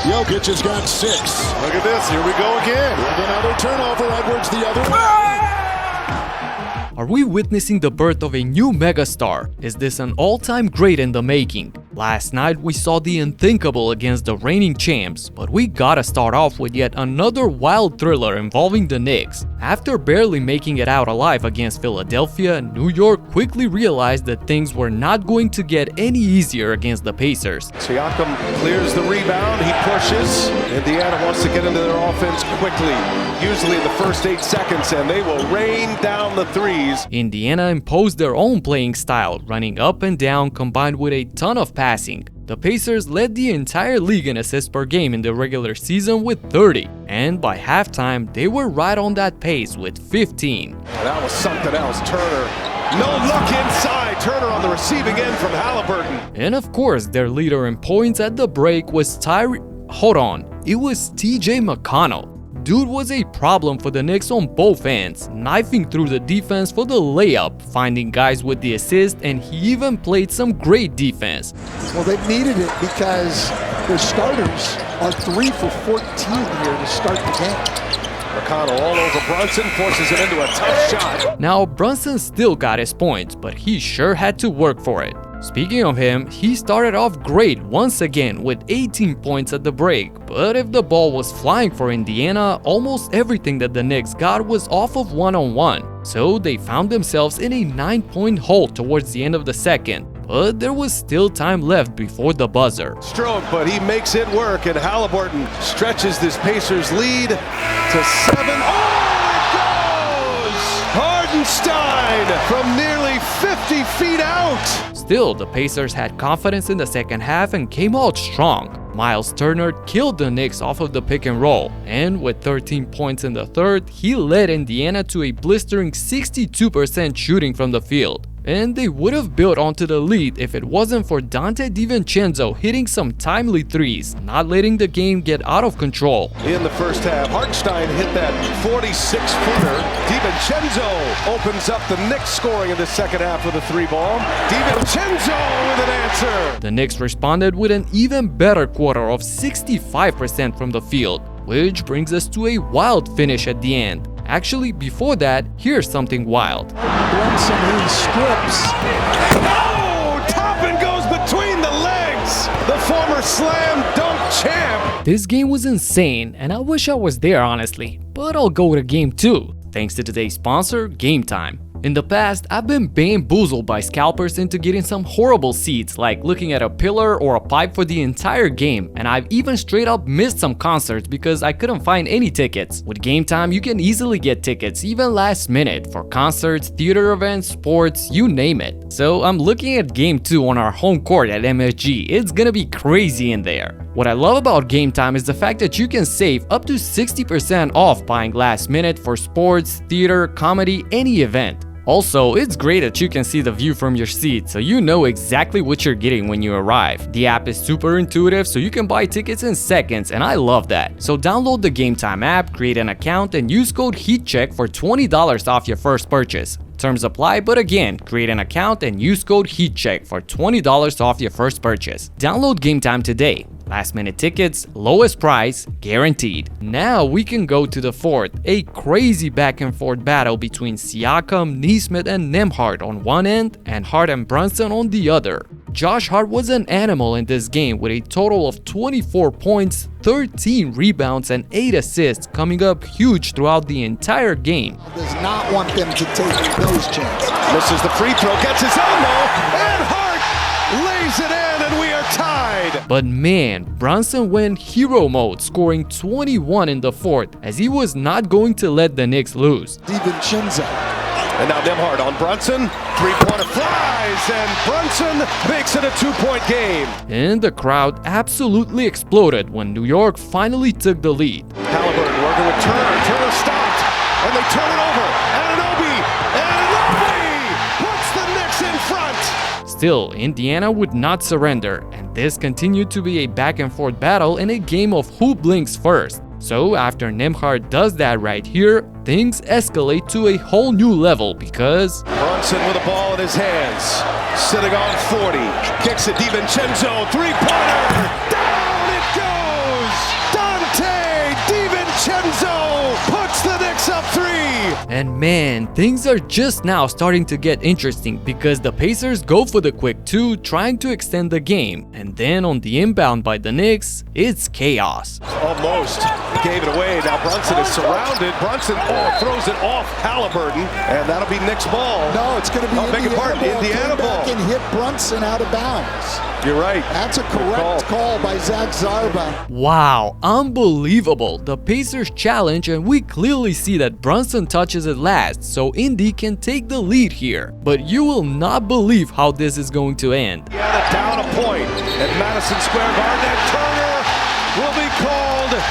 Jokic has got 6. Look at this. Here we go again. With another turnover, Edwards the other way. Are we witnessing the birth of a new megastar? Is this an all-time great in the making? Last night we saw the unthinkable against the reigning champs, but we gotta start off with yet another wild thriller involving the Knicks. After barely making it out alive against Philadelphia, New York quickly realized that things were not going to get any easier against the Pacers. Siakam clears the rebound. He pushes. Indiana wants to get into their offense quickly, usually in the first 8 seconds, and they will rain down the threes. Indiana imposed their own playing style, running up and down combined with a ton of passing. The Pacers led the entire league in assists per game in the regular season with 30, and by halftime they were right on that pace with 15. That was something else. Turner, no look inside. Turner on the receiving end from Halliburton. And of course, their leader in points at the break was it was TJ Mcconnel. Dude was a problem for the Knicks on both ends, knifing through the defense for the layup, finding guys with the assist, and he even played some great defense. Well, they needed it because their starters are 3 for 14 here to start the game. Mcconnell all over Brunson, forces it into a tough shot. Now, Brunson still got his points, but he sure had to work for it. Speaking of him, he started off great once again with 18 points at the break, but if the ball was flying for Indiana, almost everything that the Knicks got was off of one-on-one, so they found themselves in a 9-point hole towards the end of the second. But there was still time left before the buzzer. Stroke, but he makes it work, and Halliburton stretches this Pacers lead to 7. Oh, it goes! Hardenstein from nearly 50 feet out. Still, the Pacers had confidence in the second half and came out strong. Miles Turner killed the Knicks off of the pick and roll, and with 13 points in the third, he led Indiana to a blistering 62% shooting from the field. And they would have built onto the lead if it wasn't for Dante DiVincenzo hitting some timely threes, not letting the game get out of control. In the first half, Hartenstein hit that 46-footer. DiVincenzo opens up the Knicks scoring in the second half with a 3-ball. DiVincenzo with an answer. The Knicks responded with an even better quarter of 65% from the field, which brings us to a wild finish at the end. Actually, before that, here's something wild. Brunson, he strips. Oh! Toppin goes between the legs! The former slam dunk champ! This game was insane, and I wish I was there honestly, but I'll go to game 2, thanks to today's sponsor, Game Time. In the past, I've been bamboozled by scalpers into getting some horrible seats, like looking at a pillar or a pipe for the entire game, and I've even straight up missed some concerts because I couldn't find any tickets. With Game Time, you can easily get tickets, even last minute, for concerts, theater events, sports, you name it. So I'm looking at Game 2 on our home court at MSG. It's gonna be crazy in there. What I love about Game Time is the fact that you can save up to 60% off buying last minute for sports, theater, comedy, any event. Also, it's great that you can see the view from your seat, so you know exactly what you're getting when you arrive. The app is super intuitive, so you can buy tickets in seconds, and I love that. So download the Game Time app, create an account, and use code HEATCHECK for $20 off your first purchase. Terms apply, but again, create an account and use code HEATCHECK for $20 off your first purchase. Download Game Time today. Last minute tickets, lowest price, guaranteed. Now we can go to the fourth, a crazy back and forth battle between Siakam, Nesmith, and Nembhard on one end and Hart and Brunson on the other. Josh Hart was an animal in this game with a total of 24 points, 13 rebounds, and 8 assists, coming up huge throughout the entire game. Does not want them to take those chances. Misses the free throw, gets his elbow, and Hart lays it in, and we are tied. But man, Brunson went hero mode, scoring 21 in the fourth, as he was not going to let the Knicks lose. DiVincenzo. And now Nembhard on Brunson, 3-pointer flies, and Brunson makes it a 2-point game. And the crowd absolutely exploded when New York finally took the lead. Halliburton working with Turner, Turner stopped, and they turn it over, and Anunoby puts the Knicks in front. Still, Indiana would not surrender, and this continued to be a back and forth battle in a game of who blinks first. So after Nembhard does that right here, things escalate to a whole new level because Brunson with the ball in his hands, sitting on 40, kicks it, DiVincenzo, 3-pointer, down it goes! And man, things are just now starting to get interesting because the Pacers go for the quick two, trying to extend the game. And then on the inbound by the Knicks, it's chaos. Almost gave it away. Now Brunson is surrounded. Brunson throws it off Halliburton, and that'll be Knicks ball. No, it's going to be Indiana ball. And hit Brunson out of bounds. You're right. That's a correct call by Zach Zarba. Wow, unbelievable. The Pacers challenge and we clearly see that Brunson touches it last, so Indy can take the lead here. But you will not believe how this is going to end. Yeah, down a point at Madison Square Garden. Turner will be called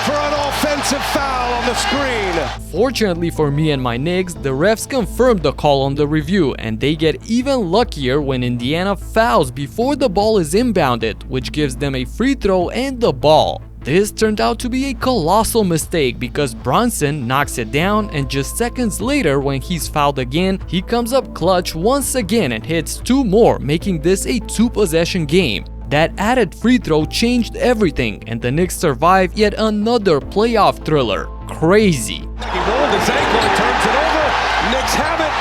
for an offensive foul on the screen. Fortunately for me and my Knicks, the refs confirmed the call on the review and they get even luckier when Indiana fouls before the ball is inbounded, which gives them a free throw and the ball. This turned out to be a colossal mistake because Brunson knocks it down, and just seconds later when he's fouled again, he comes up clutch once again and hits two more, making this a two-possession game. That added free throw changed everything, and the Knicks survive yet another playoff thriller. Crazy. He rolled his ankle and turns it over. Knicks have it.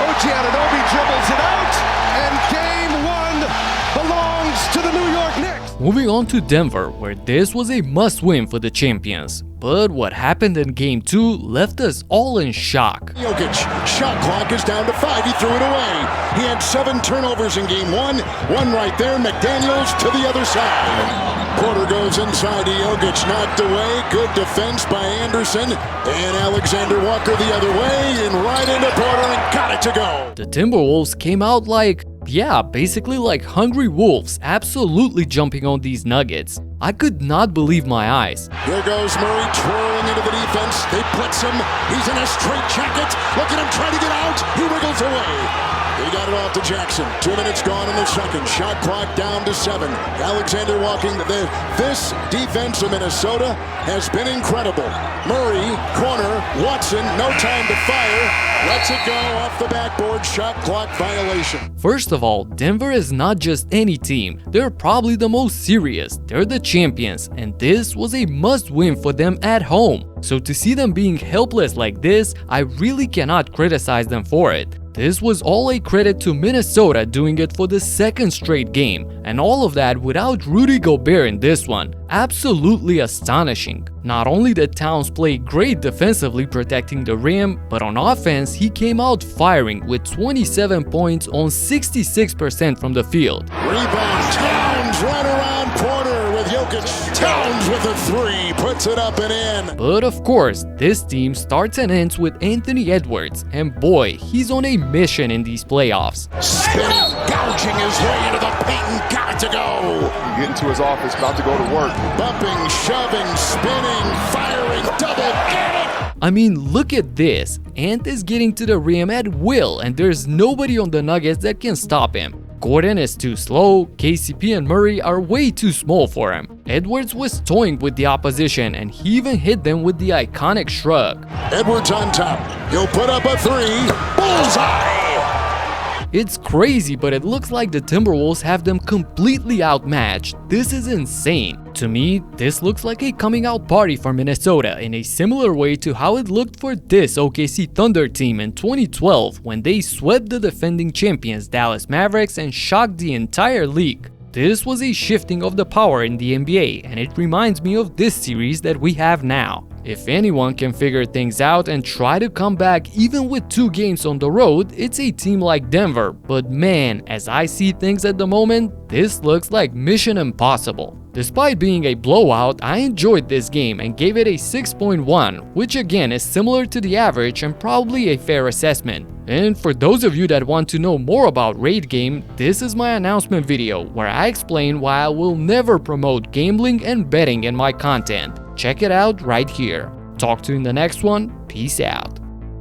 OG Anunoby dribbles it out, and game one belongs to the New York Knicks. Moving on to Denver, where this was a must-win for the champions. But what happened in Game 2 left us all in shock. Jokic, shot clock is down to 5. He threw it away. He had 7 turnovers in Game 1. One right there. McDaniels to the other side. Porter goes inside to Jokic, knocked away. Good defense by Anderson. And Alexander Walker the other way and right into Porter and got it to go. The Timberwolves came out like, basically like hungry wolves, absolutely jumping on these Nuggets. I could not believe my eyes. Here goes Murray twirling into the defense. They blitz him. He's in a straight jacket. Look at him trying to get out. He wiggles away. He got it off to Jackson. 2 minutes gone in the second. Shot clock down to 7. Alexander walking. This defense of Minnesota has been incredible. Murray, corner, Watson, no time to fire. Lets it go off the backboard. Shot clock violation. First of all, Denver is not just any team. They're probably the most serious. They're the champions, and this was a must-win for them at home. So to see them being helpless like this, I really cannot criticize them for it. This was all a credit to Minnesota doing it for the second straight game, and all of that without Rudy Gobert in this one. Absolutely astonishing. Not only did Towns play great defensively protecting the rim, but on offense he came out firing with 27 points on 66% from the field. Rebound, Towns right around Porter with Jokic. Towns with a 3, puts it up and in. But of course, this team starts and ends with Anthony Edwards, and boy, he's on a mission in these playoffs. Spinning, gouging his way into the paint and got it to go. Get into his office, about to go to work. Bumping, shoving, spinning, firing, double, get it! I mean, look at this. Ant is getting to the rim at will, and there's nobody on the Nuggets that can stop him. Gordon is too slow, KCP and Murray are way too small for him. Edwards was toying with the opposition, and he even hit them with the iconic shrug. Edwards on top. He'll put up a 3. Bullseye! It's crazy, but it looks like the Timberwolves have them completely outmatched. This is insane. To me, this looks like a coming out party for Minnesota in a similar way to how it looked for this OKC Thunder team in 2012 when they swept the defending champions Dallas Mavericks and shocked the entire league. This was a shifting of the power in the NBA, and it reminds me of this series that we have now. If anyone can figure things out and try to come back even with 2 games on the road, it's a team like Denver. But man, as I see things at the moment, this looks like mission impossible. Despite being a blowout, I enjoyed this game and gave it a 6.1, which again is similar to the average and probably a fair assessment. And for those of you that want to know more about Raid Game, this is my announcement video where I explain why I will never promote gambling and betting in my content. Check it out right here. Talk to you in the next one. Peace out.